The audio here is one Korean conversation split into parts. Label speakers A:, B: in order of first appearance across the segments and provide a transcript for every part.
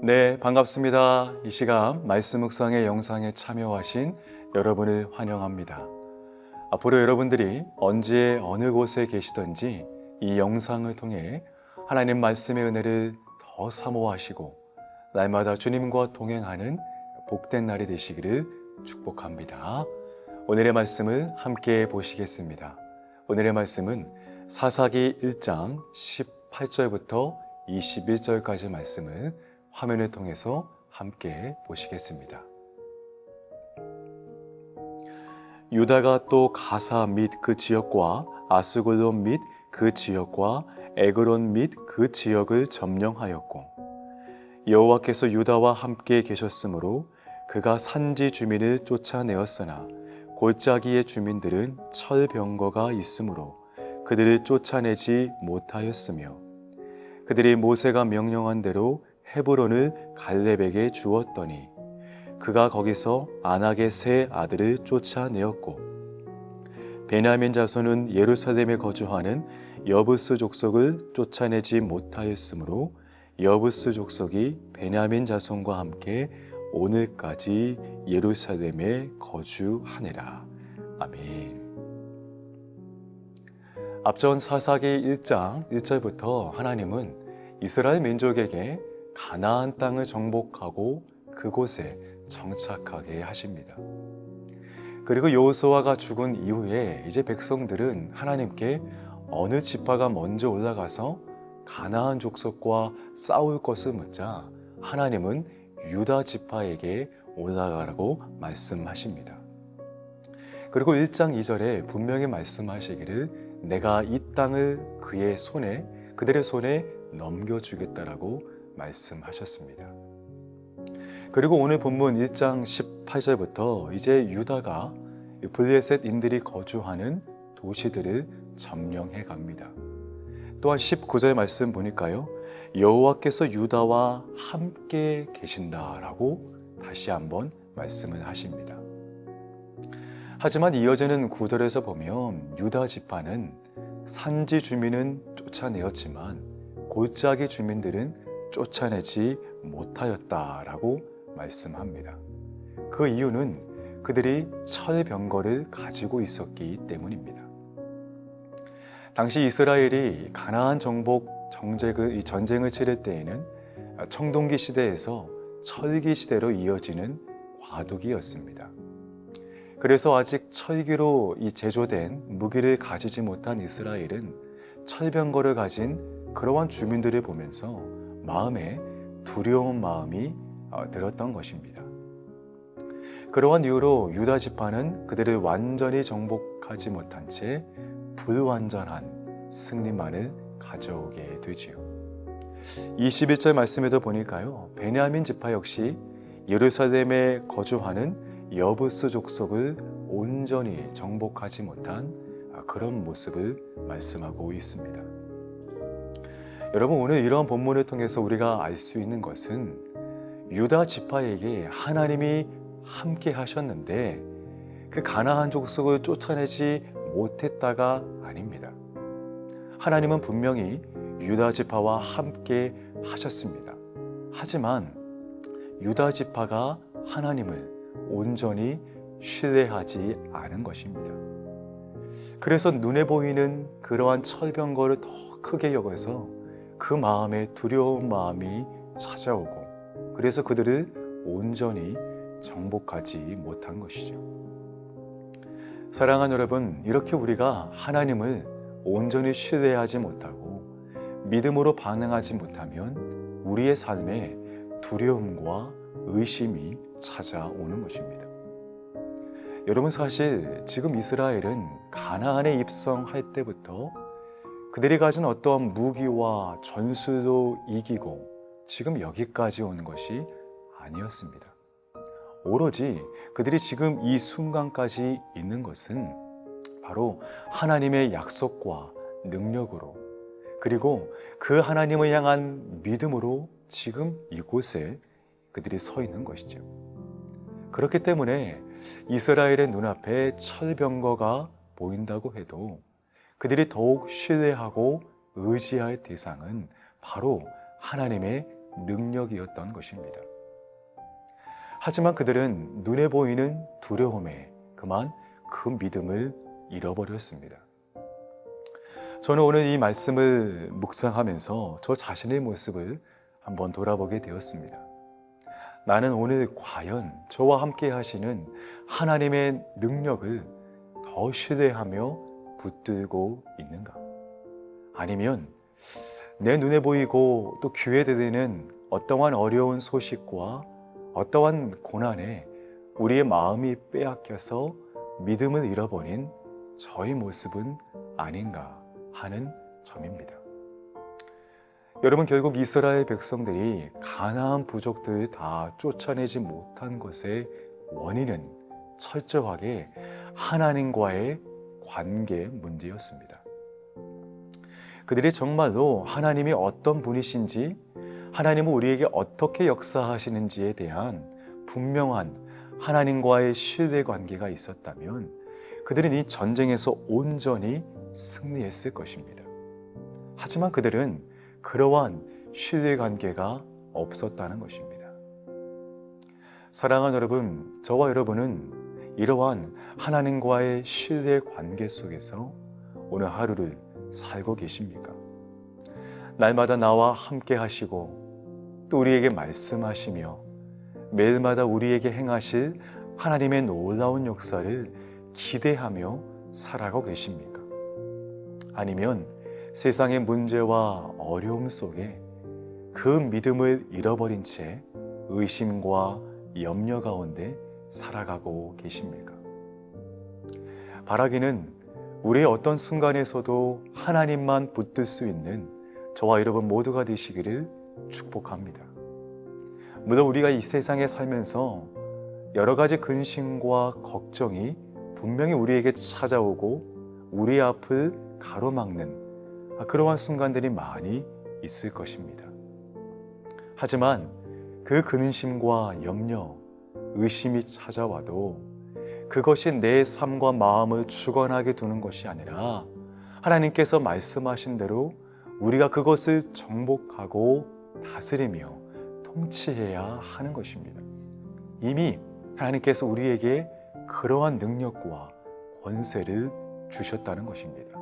A: 네, 반갑습니다. 이 시간 말씀 묵상의 영상에 참여하신 여러분을 환영합니다. 앞으로 여러분들이 언제 어느 곳에 계시든지 이 영상을 통해 하나님 말씀의 은혜를 더 사모하시고 날마다 주님과 동행하는 복된 날이 되시기를 축복합니다. 오늘의 말씀을 함께 보시겠습니다. 오늘의 말씀은 사사기 1장 18절부터 21절까지 말씀을 화면을 통해서 함께 보시겠습니다. 유다가 또 가사 및 그 지역과 아스골론 및 그 지역과 에그론 및 그 지역을 점령하였고 여호와께서 유다와 함께 계셨으므로 그가 산지 주민을 쫓아내었으나 골짜기의 주민들은 철병거가 있으므로 그들을 쫓아내지 못하였으며 그들이 모세가 명령한 대로 헤브론을 갈렙에게 주었더니 그가 거기서 아낙의 세 아들을 쫓아내었고 베냐민 자손은 예루살렘에 거주하는 여부스 족속을 쫓아내지 못하였으므로 여부스 족속이 베냐민 자손과 함께 오늘까지 예루살렘에 거주하니라. 아멘. 앞전 사사기 1장 1절부터 하나님은 이스라엘 민족에게 가나안 땅을 정복하고 그곳에 정착하게 하십니다. 그리고 여호수아가 죽은 이후에 이제 백성들은 하나님께 어느 지파가 먼저 올라가서 가나안 족속과 싸울 것을 묻자 하나님은 유다 지파에게 올라가라고 말씀하십니다. 그리고 1장 2절에 분명히 말씀하시기를 내가 이 땅을 그들의 손에 넘겨주겠다라고 말씀하셨습니다. 그리고 오늘 본문 1장 18절부터 이제 유다가 블레셋인들이 거주하는 도시들을 점령해 갑니다. 또한 19절 말씀 보니까요, 여호와께서 유다와 함께 계신다라고 다시 한번 말씀을 하십니다. 하지만 이어지는 9절에서 보면 유다 지파는 산지 주민은 쫓아내었지만 골짜기 주민들은 쫓아내지 못하였다라고 말씀합니다. 그 이유는 그들이 철병거를 가지고 있었기 때문입니다. 당시 이스라엘이 가나안 정복 전쟁을 치를 때에는 청동기 시대에서 철기 시대로 이어지는 과도기였습니다. 그래서 아직 철기로 제조된 무기를 가지지 못한 이스라엘은 철병거를 가진 그러한 주민들을 보면서 마음에 두려운 마음이 들었던 것입니다. 그러한 이유로 유다 지파는 그들을 완전히 정복하지 못한 채 불완전한 승리만을 가져오게 되지요. 21절 말씀에도 보니까요, 베냐민 지파 역시 예루살렘에 거주하는 여부스 족속을 온전히 정복하지 못한 그런 모습을 말씀하고 있습니다. 여러분, 오늘 이러한 본문을 통해서 우리가 알 수 있는 것은 유다 지파에게 하나님이 함께 하셨는데 그 가나안 족속을 쫓아내지 못했다가 아닙니다. 하나님은 분명히 유다 지파와 함께 하셨습니다. 하지만 유다 지파가 하나님을 온전히 신뢰하지 않은 것입니다. 그래서 눈에 보이는 그러한 철병거를 더 크게 여겨서 그 마음에 두려운 마음이 찾아오고 그래서 그들을 온전히 정복하지 못한 것이죠. 사랑하는 여러분, 이렇게 우리가 하나님을 온전히 신뢰하지 못하고 믿음으로 반응하지 못하면 우리의 삶에 두려움과 의심이 찾아오는 것입니다. 여러분, 사실 지금 이스라엘은 가나안에 입성할 때부터 그들이 가진 어떠한 무기와 전술로 이기고 지금 여기까지 오는 것이 아니었습니다. 오로지 그들이 지금 이 순간까지 있는 것은 바로 하나님의 약속과 능력으로 그리고 그 하나님을 향한 믿음으로 지금 이곳에 그들이 서 있는 것이죠. 그렇기 때문에 이스라엘의 눈앞에 철병거가 보인다고 해도 그들이 더욱 신뢰하고 의지할 대상은 바로 하나님의 능력이었던 것입니다. 하지만 그들은 눈에 보이는 두려움에 그만 그 믿음을 잃어버렸습니다. 저는 오늘 이 말씀을 묵상하면서 저 자신의 모습을 한번 돌아보게 되었습니다. 나는 오늘 과연 저와 함께 하시는 하나님의 능력을 더 신뢰하며 붙들고 있는가? 아니면 내 눈에 보이고 또 귀에 들리는 어떠한 어려운 소식과 어떠한 고난에 우리의 마음이 빼앗겨서 믿음을 잃어버린 저의 모습은 아닌가 하는 점입니다. 여러분, 결국 이스라엘 백성들이 가나안 부족들을 다 쫓아내지 못한 것의 원인은 철저하게 하나님과의 관계 문제였습니다. 그들이 정말로 하나님이 어떤 분이신지, 하나님은 우리에게 어떻게 역사하시는지에 대한 분명한 하나님과의 신뢰 관계가 있었다면 그들은 이 전쟁에서 온전히 승리했을 것입니다. 하지만 그들은 그러한 신뢰 관계가 없었다는 것입니다. 사랑하는 여러분, 저와 여러분은 이러한 하나님과의 신뢰 관계 속에서 오늘 하루를 살고 계십니까? 날마다 나와 함께 하시고 또 우리에게 말씀하시며 매일마다 우리에게 행하실 하나님의 놀라운 역사를 기대하며 살아가고 계십니까? 아니면 세상의 문제와 어려움 속에 그 믿음을 잃어버린 채 의심과 염려 가운데 살아가고 계십니까? 바라기는 우리의 어떤 순간에서도 하나님만 붙들 수 있는 저와 여러분 모두가 되시기를 축복합니다. 물론 우리가 이 세상에 살면서 여러 가지 근심과 걱정이 분명히 우리에게 찾아오고 우리 앞을 가로막는 그러한 순간들이 많이 있을 것입니다. 하지만 그 근심과 염려, 의심이 찾아와도 그것이 내 삶과 마음을 주관하게 두는 것이 아니라 하나님께서 말씀하신 대로 우리가 그것을 정복하고 다스리며 통치해야 하는 것입니다. 이미 하나님께서 우리에게 그러한 능력과 권세를 주셨다는 것입니다.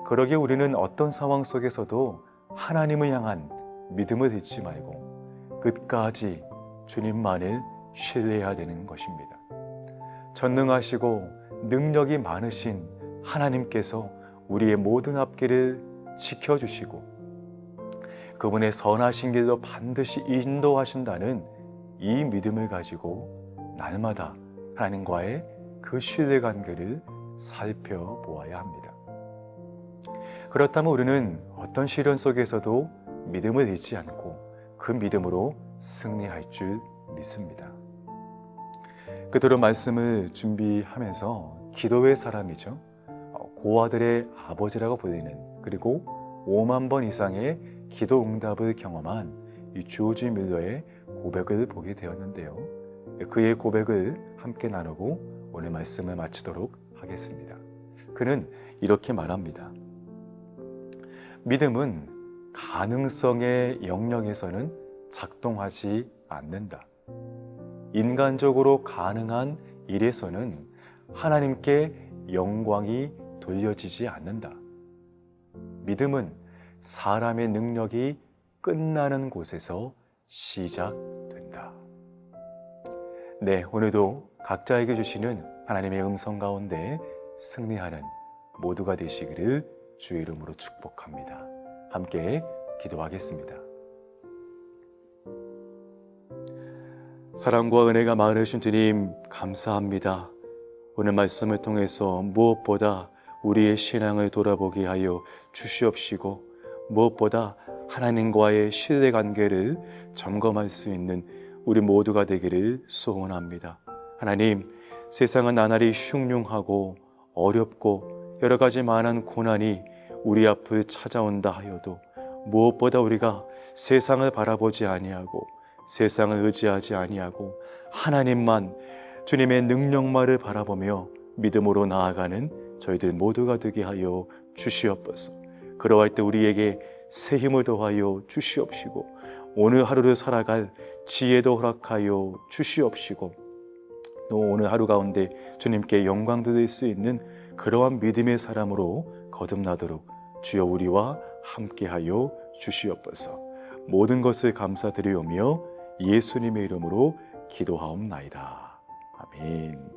A: 그러기에 우리는 어떤 상황 속에서도 하나님을 향한 믿음을 잊지 말고 끝까지 주님만을 신뢰해야 되는 것입니다. 전능하시고 능력이 많으신 하나님께서 우리의 모든 앞길을 지켜주시고 그분의 선하신 길로 반드시 인도하신다는 이 믿음을 가지고 날마다 하나님과의 그 신뢰 관계를 살펴보아야 합니다. 그렇다면 우리는 어떤 시련 속에서도 믿음을 잃지 않고 그 믿음으로 승리할 줄 믿습니다. 그대로 말씀을 준비하면서 기도의 사람이죠. 고아들의 아버지라고 불리는 그리고 5만 번 이상의 기도 응답을 경험한 이 조지 밀러의 고백을 보게 되었는데요. 그의 고백을 함께 나누고 오늘 말씀을 마치도록 하겠습니다. 그는 이렇게 말합니다. 믿음은 가능성의 영역에서는 작동하지 않는다. 인간적으로 가능한 일에서는 하나님께 영광이 돌려지지 않는다. 믿음은 사람의 능력이 끝나는 곳에서 시작된다. 네, 오늘도 각자에게 주시는 하나님의 음성 가운데 승리하는 모두가 되시기를 주의 이름으로 축복합니다. 함께 기도하겠습니다. 사랑과 은혜가 많으신 주님 감사합니다. 오늘 말씀을 통해서 무엇보다 우리의 신앙을 돌아보게 하여 주시옵시고 무엇보다 하나님과의 신뢰 관계를 점검할 수 있는 우리 모두가 되기를 소원합니다. 하나님, 세상은 나날이 흉흉하고 어렵고 여러 가지 많은 고난이 우리 앞을 찾아온다 하여도 무엇보다 우리가 세상을 바라보지 아니하고 세상을 의지하지 아니하고 하나님만 주님의 능력만을 바라보며 믿음으로 나아가는 저희들 모두가 되게 하여 주시옵소서. 그러할 때 우리에게 새 힘을 더하여 주시옵시고 오늘 하루를 살아갈 지혜도 허락하여 주시옵시고 또 오늘 하루 가운데 주님께 영광 드릴 수 있는 그러한 믿음의 사람으로 거듭나도록 주여 우리와 함께하여 주시옵소서. 모든 것을 감사드리오며 예수님의 이름으로 기도하옵나이다. 아멘.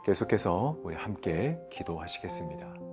A: 계속해서 우리 함께 기도하시겠습니다.